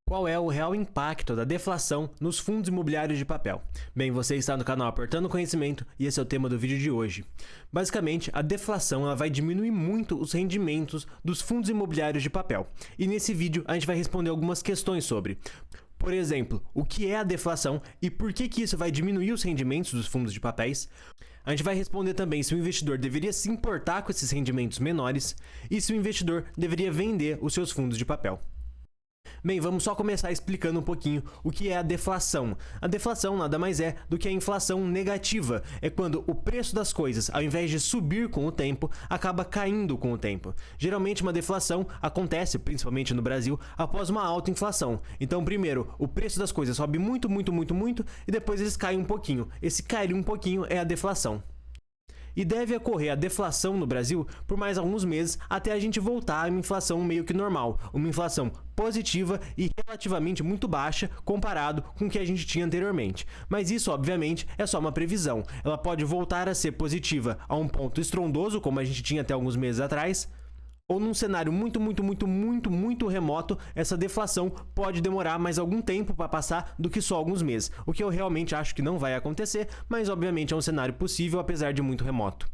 Qual é o real impacto da deflação nos fundos imobiliários de papel? Bem, você está no canal Aportando Conhecimento e esse é o tema do vídeo de hoje. Basicamente, a deflação vai diminuir muito os rendimentos dos fundos imobiliários de papel. E nesse vídeo a gente vai responder algumas questões sobre, por exemplo, o que é a deflação e por que isso vai diminuir os rendimentos dos fundos de papéis. A gente vai responder também se o investidor deveria se importar com esses rendimentos menores e se o investidor deveria vender os seus fundos de papel. Bem, vamos só começar explicando um pouquinho o que é a deflação. A deflação nada mais é do que a inflação negativa. É quando o preço das coisas, ao invés de subir com o tempo, acaba caindo com o tempo. Geralmente uma deflação acontece, principalmente no Brasil, após uma alta inflação. Então, primeiro, o preço das coisas sobe muito e depois eles caem um pouquinho. Esse cair um pouquinho é a deflação. E deve ocorrer a deflação no Brasil por mais alguns meses até a gente voltar a uma inflação meio que normal, uma inflação positiva e relativamente muito baixa comparado com o que a gente tinha anteriormente. Mas isso, obviamente, é só uma previsão. Ela pode voltar a ser positiva a um ponto estrondoso, como a gente tinha até alguns meses atrás, ou num cenário muito remoto, essa deflação pode demorar mais algum tempo para passar do que só alguns meses, o que eu realmente acho que não vai acontecer, mas obviamente é um cenário possível apesar de muito remoto.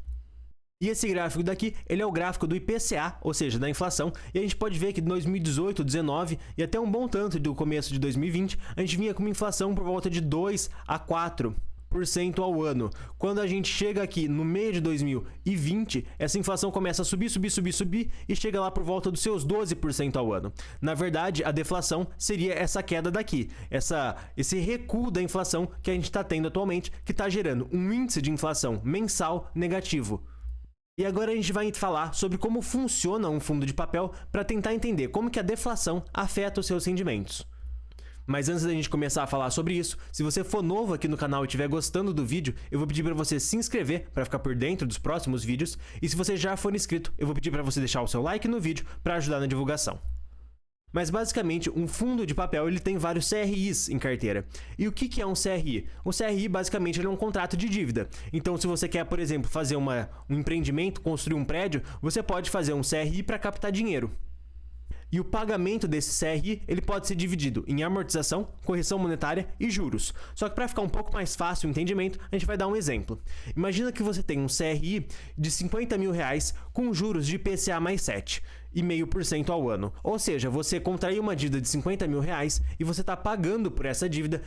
E esse gráfico daqui, ele é o gráfico do IPCA, ou seja, da inflação, e a gente pode ver que de 2018, 2019 e até um bom tanto do começo de 2020, a gente vinha com uma inflação por volta de 2 a 4% ao ano. Quando a gente chega aqui no meio de 2020, essa inflação começa a subir e chega lá por volta dos seus 12% ao ano. Na verdade, a deflação seria essa queda daqui, esse recuo da inflação que a gente está tendo atualmente, que está gerando um índice de inflação mensal negativo. E agora a gente vai falar sobre como funciona um fundo de papel para tentar entender como que a deflação afeta os seus rendimentos. Mas antes da gente começar a falar sobre isso, se você for novo aqui no canal e estiver gostando do vídeo, eu vou pedir para você se inscrever para ficar por dentro dos próximos vídeos. E se você já for inscrito, eu vou pedir para você deixar o seu like no vídeo para ajudar na divulgação. Mas basicamente, um fundo de papel ele tem vários CRIs em carteira. E o que é um CRI? O CRI basicamente ele é um contrato de dívida. Então se você quer, por exemplo, fazer um empreendimento, construir um prédio, você pode fazer um CRI para captar dinheiro. E o pagamento desse CRI ele pode ser dividido em amortização, correção monetária e juros. Só que para ficar um pouco mais fácil o entendimento, a gente vai dar um exemplo. Imagina que você tem um CRI de R$50 mil com juros de IPCA mais 7,5% ao ano. Ou seja, você contraiu uma dívida de R$50 mil e você está pagando por essa dívida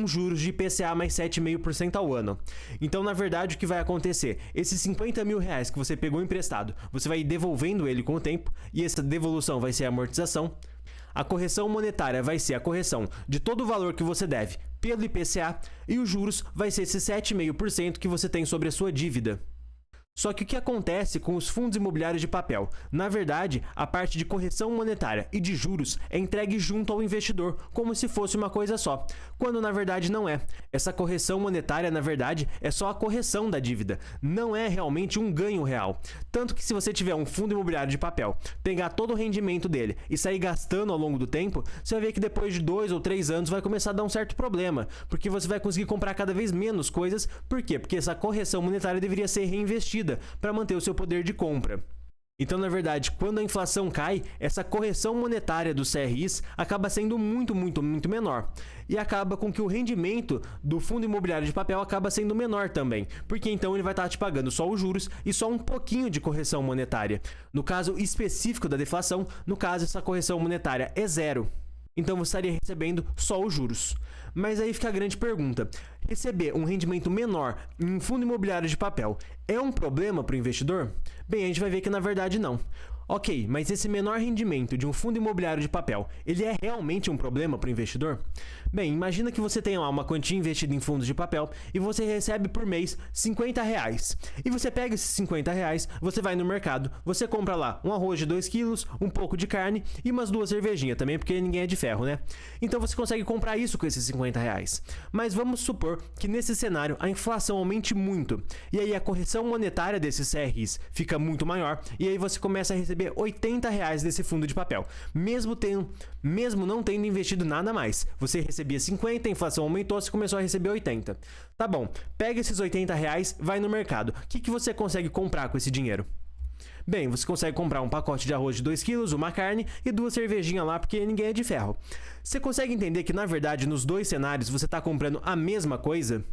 juros de IPCA mais 7,5% ao ano. Então, na verdade, o que vai acontecer? Esses R$50 mil que você pegou emprestado, você vai ir devolvendo ele com o tempo e essa devolução vai ser a amortização. A correção monetária vai ser a correção de todo o valor que você deve pelo IPCA e os juros vai ser esse 7,5% que você tem sobre a sua dívida. Só que o que acontece com os fundos imobiliários de papel? Na verdade, a parte de correção monetária e de juros é entregue junto ao investidor, como se fosse uma coisa só, quando na verdade não é. Essa correção monetária, na verdade, é só a correção da dívida, não é realmente um ganho real. Tanto que se você tiver um fundo imobiliário de papel, pegar todo o rendimento dele e sair gastando ao longo do tempo, você vai ver que depois de 2 ou 3 anos vai começar a dar um certo problema, porque você vai conseguir comprar cada vez menos coisas. Por quê? Porque essa correção monetária deveria ser reinvestida para manter o seu poder de compra. Então, na verdade, quando a inflação cai, essa correção monetária dos CRIs acaba sendo muito menor. E acaba com que o rendimento do fundo imobiliário de papel acaba sendo menor também, porque então ele vai estar te pagando só os juros e só um pouquinho de correção monetária. No caso específico da deflação, no caso essa correção monetária é zero. Então você estaria recebendo só os juros. Mas aí fica a grande pergunta: receber um rendimento menor em um fundo imobiliário de papel é um problema para o investidor? Bem, a gente vai ver que na verdade não. Ok, mas esse menor rendimento de um fundo imobiliário de papel, ele é realmente um problema para o investidor? Bem, imagina que você tenha lá uma quantia investida em fundos de papel e você recebe por mês R$50. E você pega esses R$50, você vai no mercado, você compra lá um arroz de 2 quilos, um pouco de carne e umas 2 cervejinhas também, porque ninguém é de ferro, né? Então você consegue comprar isso com esses R$50. Mas vamos supor que nesse cenário a inflação aumente muito, e aí a correção monetária desses CRIs fica muito maior, e aí você começa a receber R$80 desse fundo de papel, mesmo não tendo investido nada mais. Você recebia 50, a inflação aumentou, você começou a receber 80. Tá bom, pega esses R$80, vai no mercado. O que você consegue comprar com esse dinheiro? Bem, você consegue comprar um pacote de arroz de 2 kg, uma carne e 2 cervejinhas lá, porque ninguém é de ferro. Você consegue entender que, na verdade, nos dois cenários você está comprando a mesma coisa?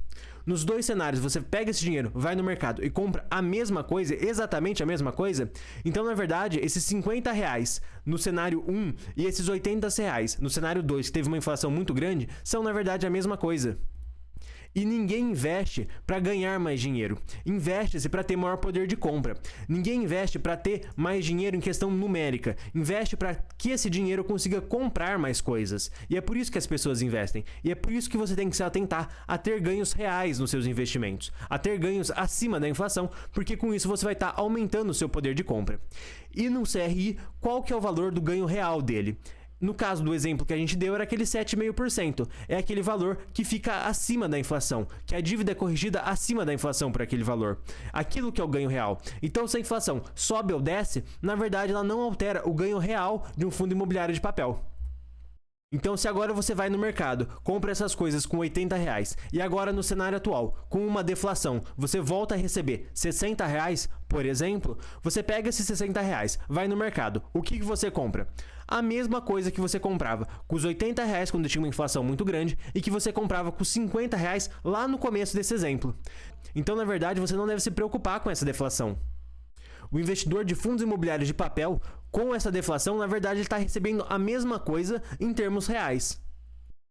Nos dois cenários, você pega esse dinheiro, vai no mercado e compra a mesma coisa, exatamente a mesma coisa? Então, na verdade, esses 50 reais no cenário 1 e esses 80 reais no cenário 2, que teve uma inflação muito grande, são, na verdade, a mesma coisa. E ninguém investe para ganhar mais dinheiro. Investe-se para ter maior poder de compra. Ninguém investe para ter mais dinheiro em questão numérica. Investe para que esse dinheiro consiga comprar mais coisas. E é por isso que as pessoas investem. E é por isso que você tem que se atentar a ter ganhos reais nos seus investimentos. A ter ganhos acima da inflação, porque com isso você vai estar aumentando o seu poder de compra. E no CRI, qual que é o valor do ganho real dele? No caso do exemplo que a gente deu, era aquele 7,5%. É aquele valor que fica acima da inflação, que a dívida é corrigida acima da inflação por aquele valor. Aquilo que é o ganho real. Então, se a inflação sobe ou desce, na verdade ela não altera o ganho real de um fundo imobiliário de papel. Então, se agora você vai no mercado, compra essas coisas com 80 reais e agora no cenário atual, com uma deflação, você volta a receber 60 reais, por exemplo, você pega esses 60 reais, vai no mercado, o que você compra? A mesma coisa que você comprava com os 80 reais quando tinha uma inflação muito grande e que você comprava com 50 reais lá no começo desse exemplo. Então, na verdade, você não deve se preocupar com essa deflação. O investidor de fundos imobiliários de papel, com essa deflação, na verdade, ele está recebendo a mesma coisa em termos reais.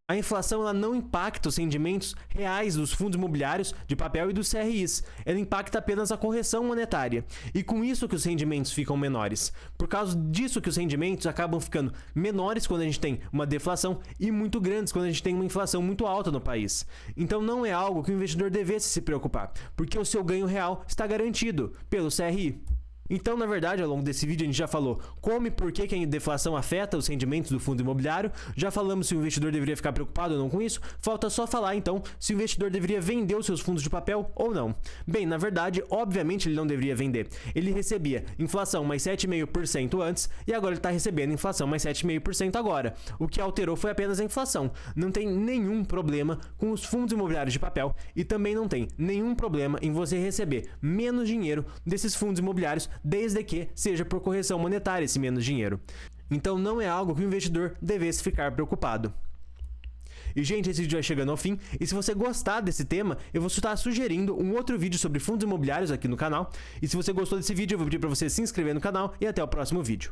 A inflação ela não impacta os rendimentos reais dos fundos imobiliários de papel e dos CRIs. Ela impacta apenas a correção monetária. E com isso que os rendimentos ficam menores. Por causa disso que os rendimentos acabam ficando menores quando a gente tem uma deflação e muito grandes quando a gente tem uma inflação muito alta no país. Então não é algo que o investidor devesse se preocupar, porque o seu ganho real está garantido pelo CRI. Então, na verdade, ao longo desse vídeo a gente já falou como e por que a deflação afeta os rendimentos do fundo imobiliário, já falamos se o investidor deveria ficar preocupado ou não com isso, falta só falar então se o investidor deveria vender os seus fundos de papel ou não. Bem, na verdade, obviamente ele não deveria vender. Ele recebia inflação mais 7,5% antes e agora ele está recebendo inflação mais 7,5% agora. O que alterou foi apenas a inflação. Não tem nenhum problema com os fundos imobiliários de papel e também não tem nenhum problema em você receber menos dinheiro desses fundos imobiliários, desde que seja por correção monetária esse menos dinheiro. Então não é algo que o investidor devesse ficar preocupado. E, gente, esse vídeo vai chegando ao fim. E se você gostar desse tema, eu vou estar sugerindo um outro vídeo sobre fundos imobiliários aqui no canal. E se você gostou desse vídeo, eu vou pedir para você se inscrever no canal e até o próximo vídeo.